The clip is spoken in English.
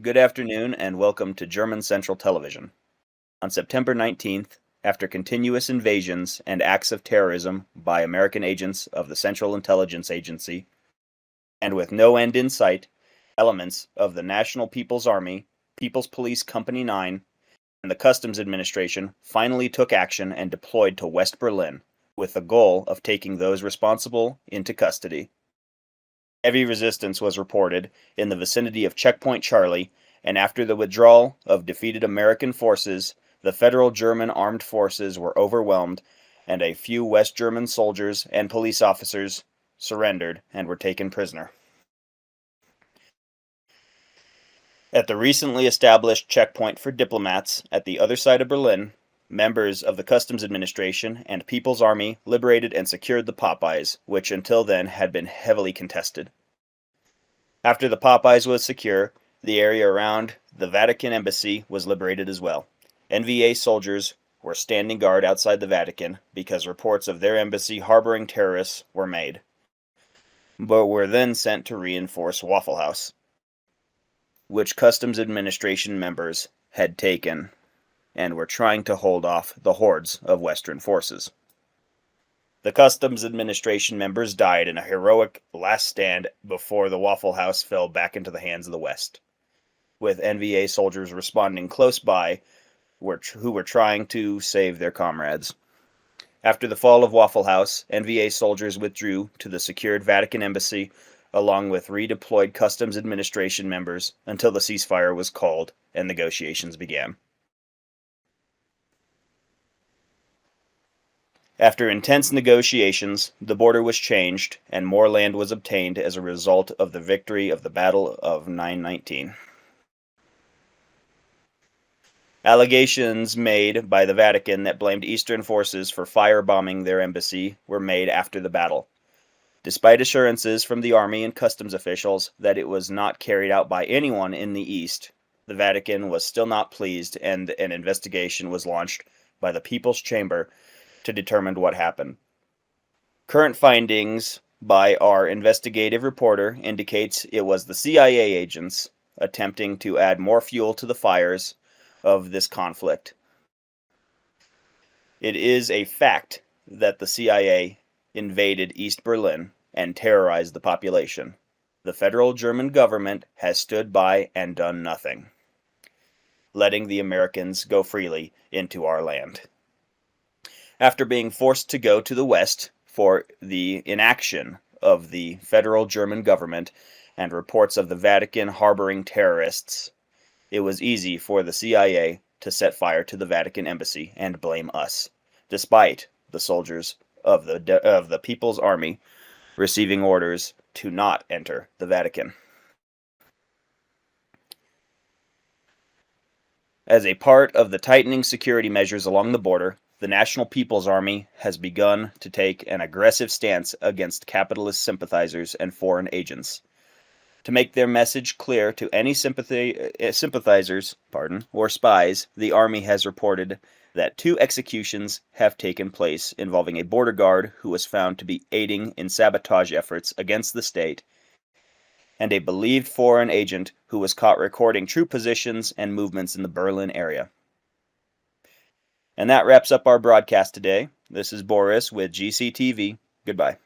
Good afternoon and welcome to German Central Television. On September 19th, after continuous invasions and acts of terrorism by American agents of the Central Intelligence Agency, and with no end in sight, elements of the National People's Army, People's Police Company 9, and the Customs Administration finally took action and deployed to West Berlin, with the goal of taking those responsible into custody. Heavy resistance was reported in the vicinity of Checkpoint Charlie, and after the withdrawal of defeated American forces, the Federal German armed forces were overwhelmed, and a few West German soldiers and police officers surrendered and were taken prisoner. At the recently established checkpoint for diplomats at the other side of Berlin, members of the Customs Administration and People's Army liberated and secured the Popeyes, which until then had been heavily contested. After the Popeyes was secure, the area around the Vatican embassy was liberated as well. NVA soldiers were standing guard outside the Vatican because reports of their embassy harboring terrorists were made, but were then sent to reinforce Waffle House, which Customs Administration members had taken and were trying to hold off the hordes of Western forces. The Customs Administration members died in a heroic last stand before the Waffle House fell back into the hands of the West, with NVA soldiers responding close by who were trying to save their comrades. After the fall of Waffle House, NVA soldiers withdrew to the secured Vatican embassy along with redeployed Customs Administration members until the ceasefire was called and negotiations began. After intense negotiations, the border was changed and more land was obtained as a result of the victory of the Battle of 9/19. Allegations made by the Vatican that blamed Eastern forces for firebombing their embassy were made after the battle. Despite assurances from the Army and Customs officials that it was not carried out by anyone in the East, the Vatican was still not pleased and an investigation was launched by the People's Chamber to determine what happened. Current findings by our investigative reporter indicates it was the CIA agents attempting to add more fuel to the fires of this conflict. It is a fact that the CIA invaded East Berlin and terrorized the population. The federal German government has stood by and done nothing, letting the Americans go freely into our land. After being forced to go to the West for the inaction of the federal German government and reports of the Vatican harboring terrorists, it was easy for the CIA to set fire to the Vatican embassy and blame us, despite the soldiers of the People's Army receiving orders to not enter the Vatican. As a part of the tightening security measures along the border, the National People's Army has begun to take an aggressive stance against capitalist sympathizers and foreign agents. To make their message clear to any sympathizers or spies, the Army has reported that 2 executions have taken place involving a border guard who was found to be aiding in sabotage efforts against the state, and a believed foreign agent who was caught recording troop positions and movements in the Berlin area. And that wraps up our broadcast today. This is Boris with GCTV. Goodbye.